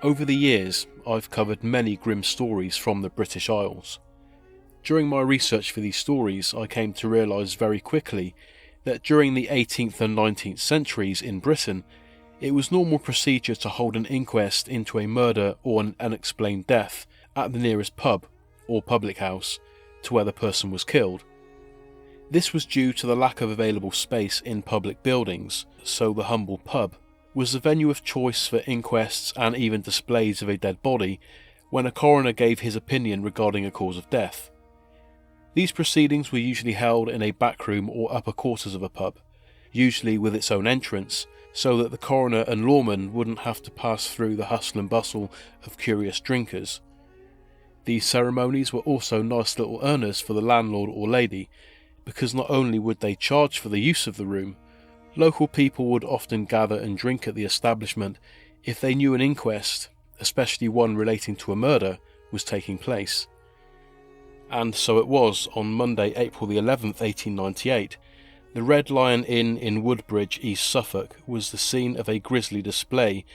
Over the years, I've covered many grim stories from the British Isles. During my research for these stories, I came to realise very quickly that during the 18th and 19th centuries in Britain, it was normal procedure to hold an inquest into a murder or an unexplained death at the nearest pub or public house to where the person was killed. This was due to the lack of available space in public buildings, so the humble pub was the venue of choice for inquests and even displays of a dead body when a coroner gave his opinion regarding a cause of death. These proceedings were usually held in a back room or upper quarters of a pub, usually with its own entrance, so that the coroner and lawman wouldn't have to pass through the hustle and bustle of curious drinkers. These ceremonies were also nice little earners for the landlord or lady, because not only would they charge for the use of the room, local people would often gather and drink at the establishment if they knew an inquest, especially one relating to a murder, was taking place. And so it was on Monday, April the 11th, 1898. The Red Lion Inn in Woodbridge, East Suffolk, was the scene of a grisly display,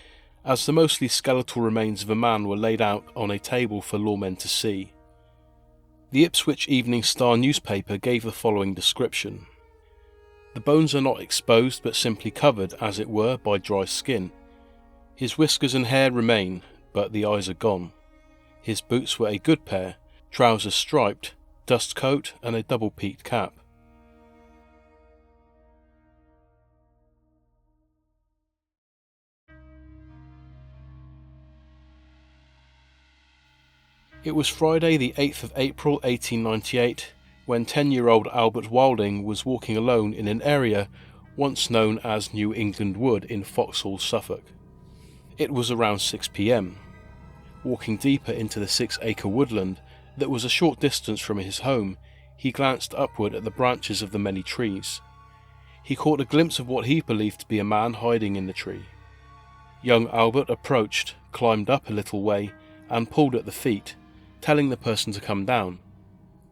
as the mostly skeletal remains of a man were laid out on a table for lawmen to see. The Ipswich Evening Star newspaper gave the following description. The bones are not exposed but simply covered, as it were, by dry skin. His whiskers and hair remain, but the eyes are gone. His boots were a good pair, trousers striped, dust coat and a double-peaked cap. It was Friday the 8th of April 1898 when 10-year-old Albert Wilding was walking alone in an area once known as New England Wood in Vauxhall, Suffolk. It was around 6 p.m. Walking deeper into the 6-acre woodland that was a short distance from his home, he glanced upward at the branches of the many trees. He caught a glimpse of what he believed to be a man hiding in the tree. Young Albert approached, climbed up a little way, and pulled at the feet, telling the person to come down.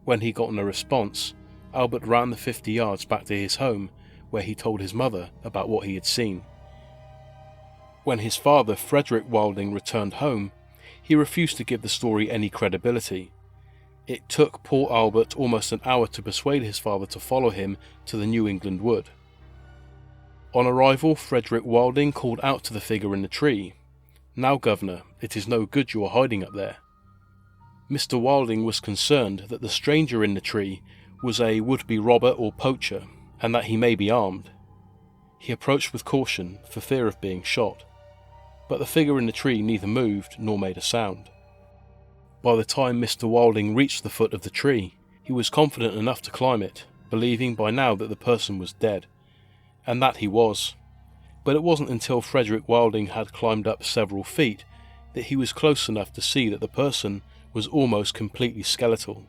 When he got no response, Albert ran the 50 yards back to his home, where he told his mother about what he had seen. When his father, Frederick Wilding, returned home, he refused to give the story any credibility. It took poor Albert almost an hour to persuade his father to follow him to the New England Wood. On arrival, Frederick Wilding called out to the figure in the tree, "Now, governor, it is no good you are hiding up there." Mr. Wilding was concerned that the stranger in the tree was a would-be robber or poacher, and that he may be armed. He approached with caution, for fear of being shot, but the figure in the tree neither moved nor made a sound. By the time Mr. Wilding reached the foot of the tree, he was confident enough to climb it, believing by now that the person was dead, and that he was. But it wasn't until Frederick Wilding had climbed up several feet that he was close enough to see that the person was almost completely skeletal.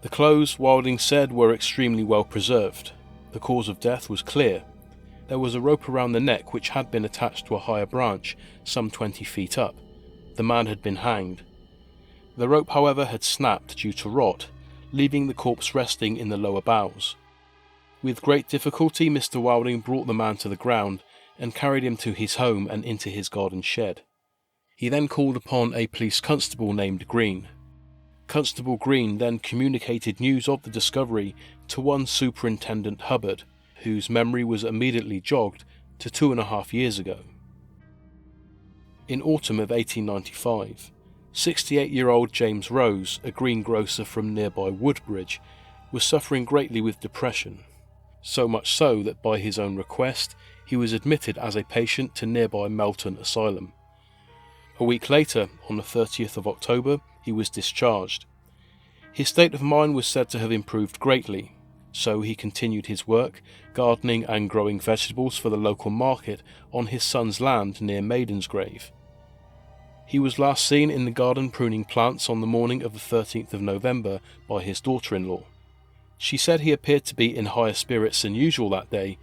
The clothes, Wilding said, were extremely well preserved. The cause of death was clear. There was a rope around the neck which had been attached to a higher branch, some 20 feet up. The man had been hanged. The rope, however, had snapped due to rot, leaving the corpse resting in the lower boughs. With great difficulty, Mr. Wilding brought the man to the ground and carried him to his home and into his garden shed. He then called upon a police constable named Green. Constable Green then communicated news of the discovery to one Superintendent Hubbard, whose memory was immediately jogged to 2.5 years ago. In autumn of 1895, 68-year-old James Rose, a greengrocer from nearby Woodbridge, was suffering greatly with depression, so much so that by his own request he was admitted as a patient to nearby Melton Asylum. A week later, on the 30th of October, he was discharged. His state of mind was said to have improved greatly, so he continued his work, gardening and growing vegetables for the local market on his son's land near Maiden's Grave. He was last seen in the garden pruning plants on the morning of the 13th of November by his daughter-in-law. She said he appeared to be in higher spirits than usual that day,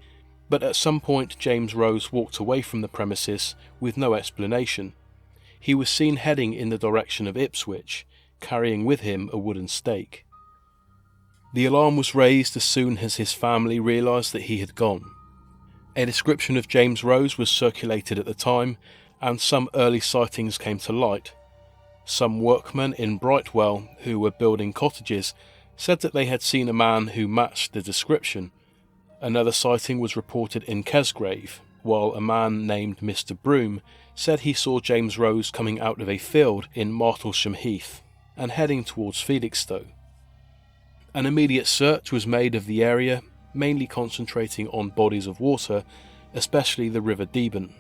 but at some point James Rose walked away from the premises with no explanation. He was seen heading in the direction of Ipswich, carrying with him a wooden stake. The alarm was raised as soon as his family realised that he had gone. A description of James Rose was circulated at the time, and some early sightings came to light. Some workmen in Brightwell who were building cottages said that they had seen a man who matched the description. Another sighting was reported in Kesgrave, while a man named Mr. Broom said he saw James Rose coming out of a field in Martlesham Heath and heading towards Felixstowe. An immediate search was made of the area, mainly concentrating on bodies of water, especially the River Deben.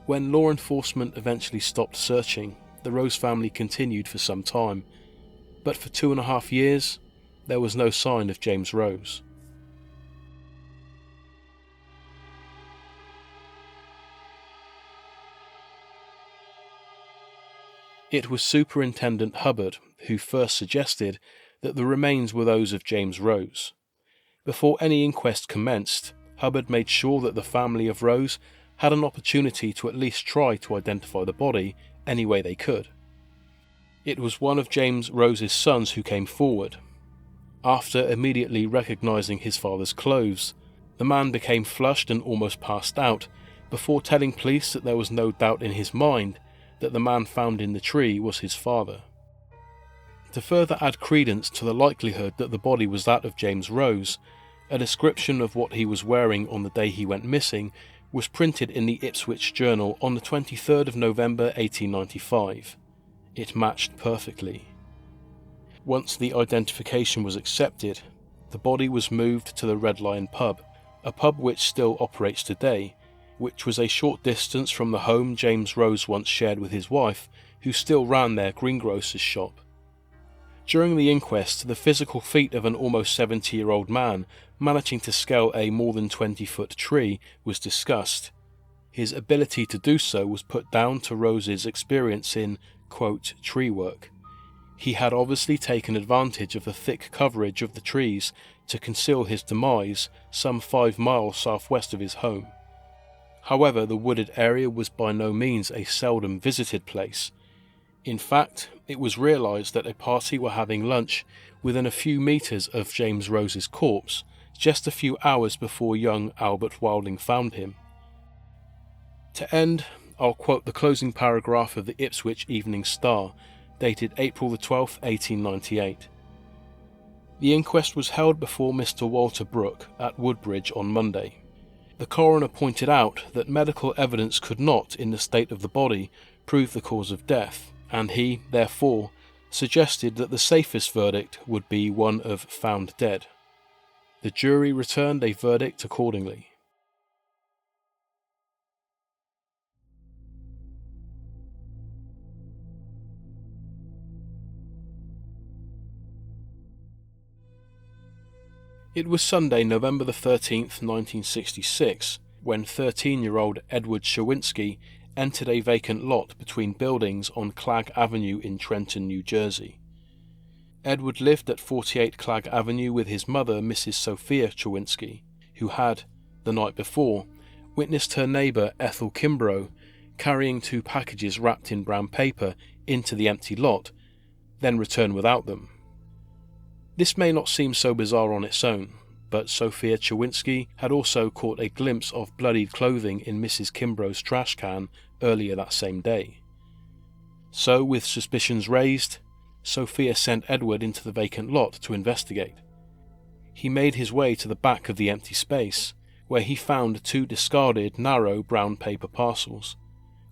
When law enforcement eventually stopped searching, the Rose family continued for some time, but for 2.5 years, there was no sign of James Rose. It was Superintendent Hubbard who first suggested that the remains were those of James Rose. Before any inquest commenced, Hubbard made sure that the family of Rose had an opportunity to at least try to identify the body any way they could. It was one of James Rose's sons who came forward. After immediately recognising his father's clothes, the man became flushed and almost passed out, before telling police that there was no doubt in his mind that the man found in the tree was his father. To further add credence to the likelihood that the body was that of James Rose, a description of what he was wearing on the day he went missing was printed in the Ipswich Journal on the 23rd of November 1895. It matched perfectly. Once the identification was accepted, the body was moved to the Red Lion pub, a pub which still operates today, which was a short distance from the home James Rose once shared with his wife, who still ran their greengrocer's shop. During the inquest, the physical feat of an almost 70-year-old man managing to scale a more than 20-foot tree was discussed. His ability to do so was put down to Rose's experience in, quote, tree work. He had obviously taken advantage of the thick coverage of the trees to conceal his demise some 5 miles southwest of his home. However, the wooded area was by no means a seldom visited place. In fact, it was realised that a party were having lunch within a few metres of James Rose's corpse, just a few hours before young Albert Wilding found him. To end, I'll quote the closing paragraph of the Ipswich Evening Star, dated April the 12th, 1898. The inquest was held before Mr. Walter Brooke at Woodbridge on Monday. The coroner pointed out that medical evidence could not, in the state of the body, prove the cause of death, and he, therefore, suggested that the safest verdict would be one of found dead. The jury returned a verdict accordingly. It was Sunday, November the 13th, 1966, when 13-year-old Edward Shawinski entered a vacant lot between buildings on Clag Avenue in Trenton, New Jersey. Edward lived at 48 Clag Avenue with his mother, Mrs. Sophia Shawinski, who had, the night before, witnessed her neighbour Ethel Kimbrough carrying 2 packages wrapped in brown paper into the empty lot, then return without them. This may not seem so bizarre on its own, but Sophia Chawinski had also caught a glimpse of bloodied clothing in Mrs. Kimbrough's trash can earlier that same day. So, with suspicions raised, Sophia sent Edward into the vacant lot to investigate. He made his way to the back of the empty space, where he found 2 discarded, narrow brown paper parcels.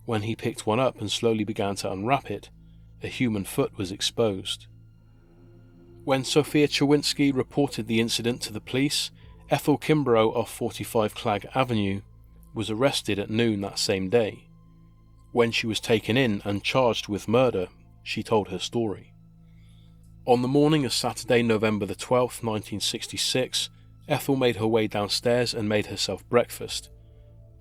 When he picked one up and slowly began to unwrap it, a human foot was exposed. When Sophia Chawinski reported the incident to the police, Ethel Kimbrough of 45 Clag Avenue was arrested at noon that same day. When she was taken in and charged with murder, she told her story. On the morning of Saturday, November the 12th, 1966, Ethel made her way downstairs and made herself breakfast.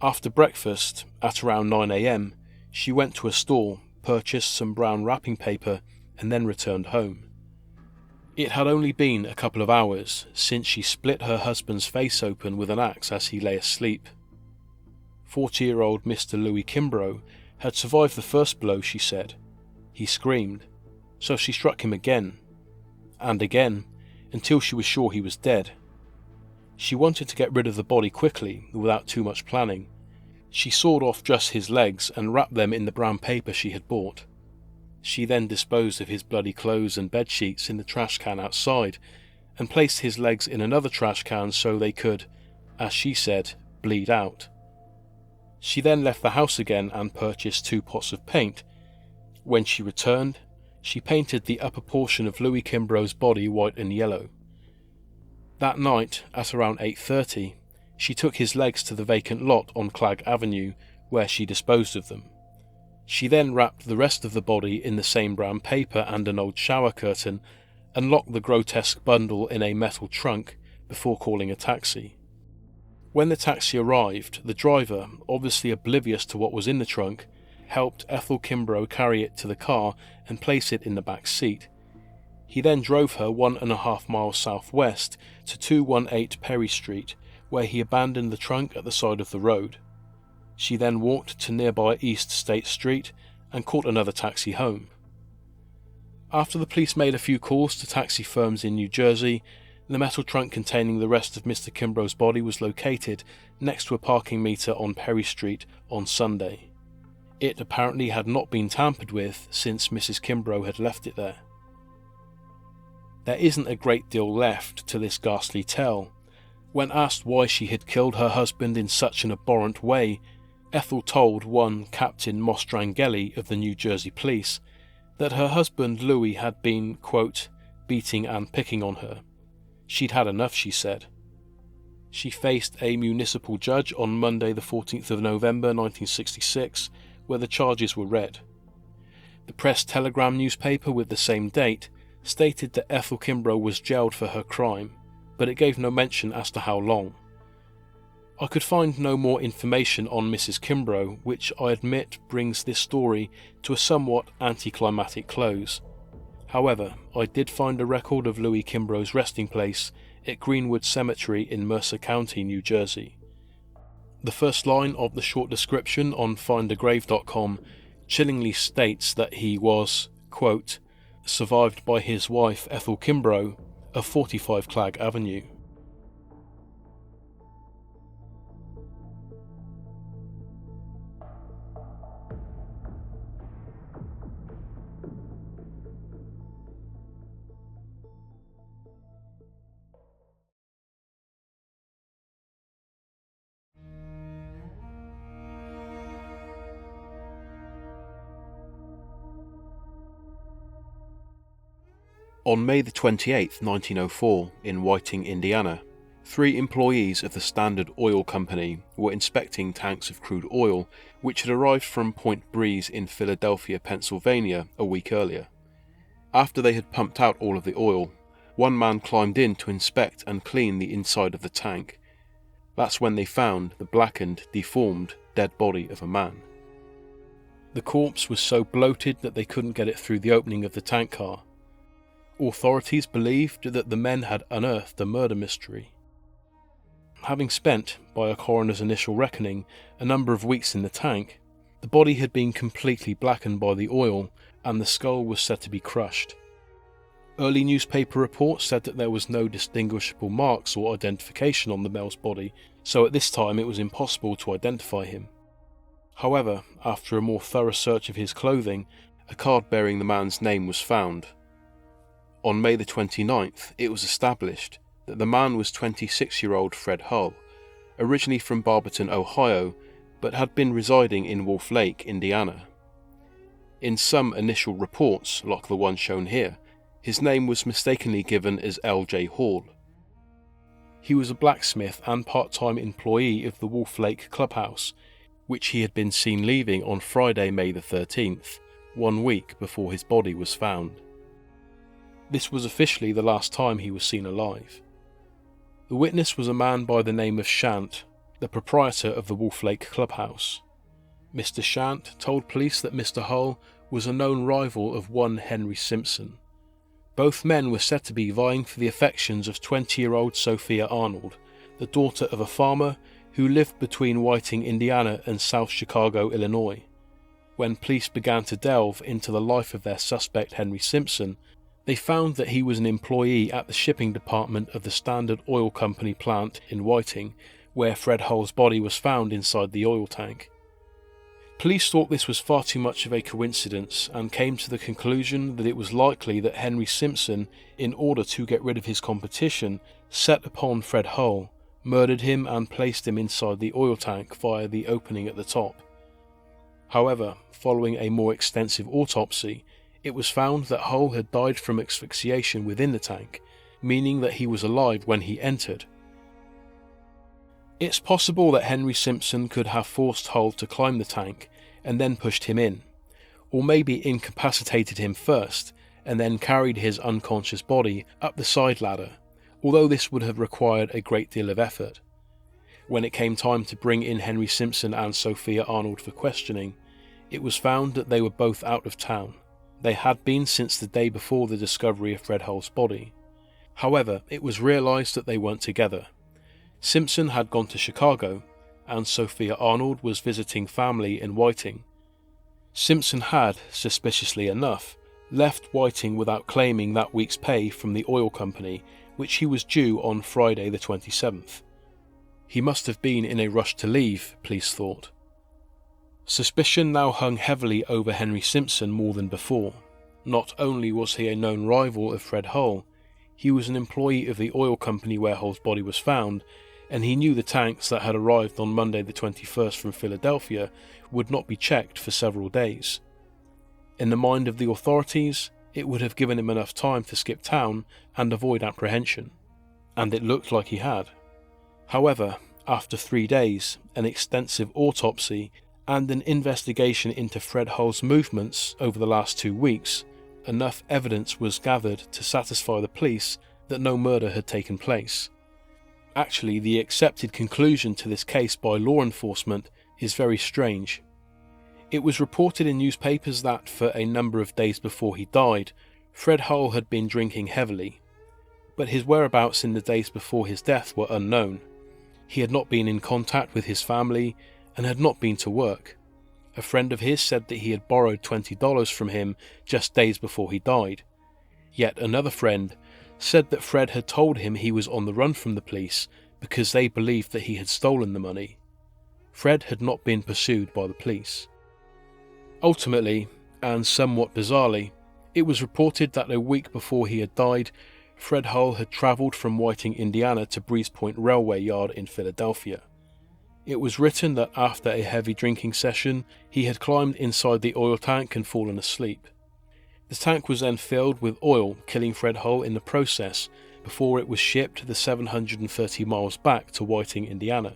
After breakfast, at around 9 a.m, she went to a store, purchased some brown wrapping paper, and then returned home. It had only been a couple of hours since she split her husband's face open with an axe as he lay asleep. 40-year-old Mr. Louis Kimbrough had survived the first blow, she said. He screamed, so she struck him again, and again, until she was sure he was dead. She wanted to get rid of the body quickly, without too much planning. She sawed off just his legs and wrapped them in the brown paper she had bought. She then disposed of his bloody clothes and bedsheets in the trash can outside, and placed his legs in another trash can so they could, as she said, bleed out. She then left the house again and purchased 2 pots of paint. When she returned, she painted the upper portion of Louis Kimbrough's body white and yellow. That night, at around 8:30, she took his legs to the vacant lot on Clegg Avenue, where she disposed of them. She then wrapped the rest of the body in the same brown paper and an old shower curtain, and locked the grotesque bundle in a metal trunk before calling a taxi. When the taxi arrived, the driver, obviously oblivious to what was in the trunk, helped Ethel Kimbrough carry it to the car and place it in the back seat. He then drove her 1.5 miles southwest to 218 Perry Street, where he abandoned the trunk at the side of the road. She then walked to nearby East State Street and caught another taxi home. After the police made a few calls to taxi firms in New Jersey, the metal trunk containing the rest of Mr. Kimbrough's body was located next to a parking meter on Perry Street on Sunday. It apparently had not been tampered with since Mrs. Kimbrough had left it there. There isn't a great deal left to this ghastly tale. When asked why she had killed her husband in such an abhorrent way, Ethel told one Captain Mostrangeli of the New Jersey Police that her husband Louis had been, quote, beating and picking on her. She'd had enough, she said. She faced a municipal judge on Monday the 14th of November 1966, where the charges were read. The Press-Telegram newspaper with the same date stated that Ethel Kimbrough was jailed for her crime, but it gave no mention as to how long. I could find no more information on Mrs. Kimbrough, which I admit brings this story to a somewhat anticlimactic close. However, I did find a record of Louis Kimbrough's resting place at Greenwood Cemetery in Mercer County, New Jersey. The first line of the short description on findagrave.com chillingly states that he was, quote, survived by his wife Ethel Kimbrough of 45 Clegg Avenue. On May 28, 1904, in Whiting, Indiana, 3 employees of the Standard Oil Company were inspecting tanks of crude oil which had arrived from Point Breeze in Philadelphia, Pennsylvania, a week earlier. After they had pumped out all of the oil, one man climbed in to inspect and clean the inside of the tank. That's when they found the blackened, deformed, dead body of a man. The corpse was so bloated that they couldn't get it through the opening of the tank car. Authorities believed that the men had unearthed a murder mystery. Having spent, by a coroner's initial reckoning, a number of weeks in the tank, the body had been completely blackened by the oil and the skull was said to be crushed. Early newspaper reports said that there was no distinguishable marks or identification on the male's body, so at this time it was impossible to identify him. However, after a more thorough search of his clothing, a card bearing the man's name was found. On May the 29th, it was established that the man was 26-year-old Fred Hull, originally from Barberton, Ohio, but had been residing in Wolf Lake, Indiana. In some initial reports, like the one shown here, his name was mistakenly given as L.J. Hall. He was a blacksmith and part-time employee of the Wolf Lake Clubhouse, which he had been seen leaving on Friday, May the 13th, 1 week before his body was found. This was officially the last time he was seen alive. The witness was a man by the name of Shant, the proprietor of the Wolf Lake Clubhouse. Mr. Shant told police that Mr. Hull was a known rival of one Henry Simpson. Both men were said to be vying for the affections of 20-year-old Sophia Arnold, the daughter of a farmer who lived between Whiting, Indiana and South Chicago, Illinois. When police began to delve into the life of their suspect Henry Simpson, they found that he was an employee at the shipping department of the Standard Oil Company plant in Whiting, where Fred Hull's body was found inside the oil tank. Police thought this was far too much of a coincidence and came to the conclusion that it was likely that Henry Simpson, in order to get rid of his competition, set upon Fred Hull, murdered him and placed him inside the oil tank via the opening at the top. However, following a more extensive autopsy, it was found that Hull had died from asphyxiation within the tank, meaning that he was alive when he entered. It's possible that Henry Simpson could have forced Hull to climb the tank and then pushed him in, or maybe incapacitated him first and then carried his unconscious body up the side ladder, although this would have required a great deal of effort. When it came time to bring in Henry Simpson and Sophia Arnold for questioning, it was found that they were both out of town. They had been since the day before the discovery of Fred Hull's body. However, it was realised that they weren't together. Simpson had gone to Chicago, and Sophia Arnold was visiting family in Whiting. Simpson had, suspiciously enough, left Whiting without claiming that week's pay from the oil company, which he was due on Friday the 27th. He must have been in a rush to leave, police thought. Suspicion now hung heavily over Henry Simpson more than before. Not only was he a known rival of Fred Hull, he was an employee of the oil company where Hull's body was found, and he knew the tanks that had arrived on Monday the 21st from Philadelphia would not be checked for several days. In the mind of the authorities, it would have given him enough time to skip town and avoid apprehension, and it looked like he had. However, after 3 days, an extensive autopsy, and an investigation into Fred Hull's movements over the last 2 weeks, enough evidence was gathered to satisfy the police that no murder had taken place. Actually, the accepted conclusion to this case by law enforcement is very strange. It was reported in newspapers that for a number of days before he died, Fred Hull had been drinking heavily, but his whereabouts in the days before his death were unknown. He had not been in contact with his family and had not been to work. A friend of his said that he had borrowed $20 from him just days before he died. Yet another friend said that Fred had told him he was on the run from the police because they believed that he had stolen the money. Fred had not been pursued by the police. Ultimately, and somewhat bizarrely, it was reported that a week before he had died, Fred Hull had travelled from Whiting, Indiana to Breeze Point Railway Yard in Philadelphia. It was written that after a heavy drinking session, he had climbed inside the oil tank and fallen asleep. The tank was then filled with oil, killing Fred Hull in the process before it was shipped the 730 miles back to Whiting, Indiana.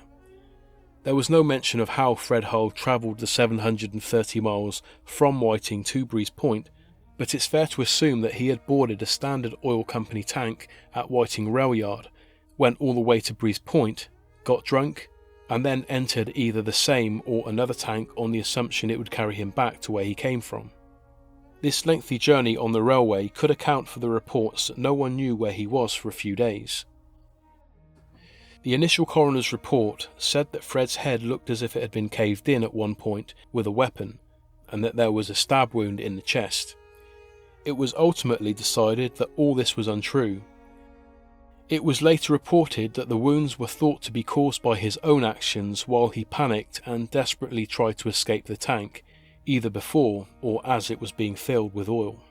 There was no mention of how Fred Hull travelled the 730 miles from Whiting to Breeze Point, but it's fair to assume that he had boarded a standard oil company tank at Whiting Rail Yard, went all the way to Breeze Point, got drunk, and then entered either the same or another tank on the assumption it would carry him back to where he came from. This lengthy journey on the railway could account for the reports that no one knew where he was for a few days. The initial coroner's report said that Fred's head looked as if it had been caved in at one point with a weapon, and that there was a stab wound in the chest. It was ultimately decided that all this was untrue. It was later reported that the wounds were thought to be caused by his own actions while he panicked and desperately tried to escape the tank, either before or as it was being filled with oil.